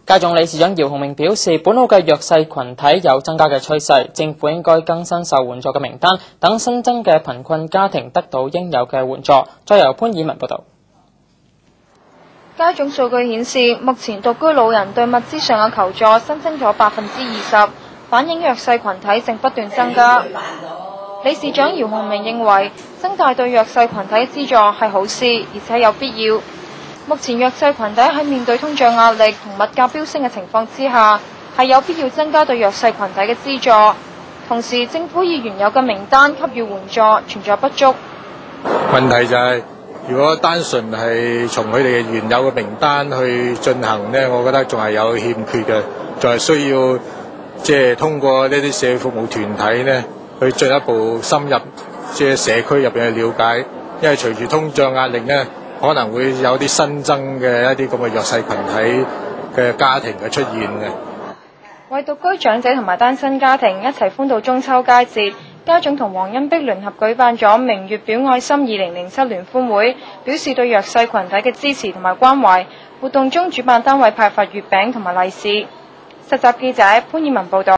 家總理事長姚鴻明表示，本澳嘅弱勢群體有增加嘅趨勢，政府應該更新受援助嘅名單，等新增嘅貧困家庭得到應有嘅援助。再由潘以文報道。家總數據顯示，目前獨居老人對物資上嘅求助新增咗20%，反映弱勢群體正不斷增加。理事長姚鴻明認為，增大對弱勢群體資助係好事，而且有必要。目前弱勢群體喺面對通脹壓力同物價飆升嘅情況之下，係有必要增加對弱勢群體嘅資助。同時，政府以原有嘅名單給予援助存在不足。問題就係，如果單純係從佢哋原有嘅名單去進行呢，我覺得仲係有欠缺嘅，仲係需要通過呢啲社會服務團體呢去進一步深入社區入邊去了解，因為隨住通脹壓力呢，可能會有啲新增嘅一啲咁嘅弱勢群體嘅家庭嘅出現嘅。為獨居長者同埋單身家庭一齊歡度中秋佳節，家總同黃恩碧聯合舉辦咗明月表愛心2007聯歡會，表示對弱勢群體嘅支持同埋關懷。活動中主辦單位派發月餅同埋利是。實習記者潘以文報道。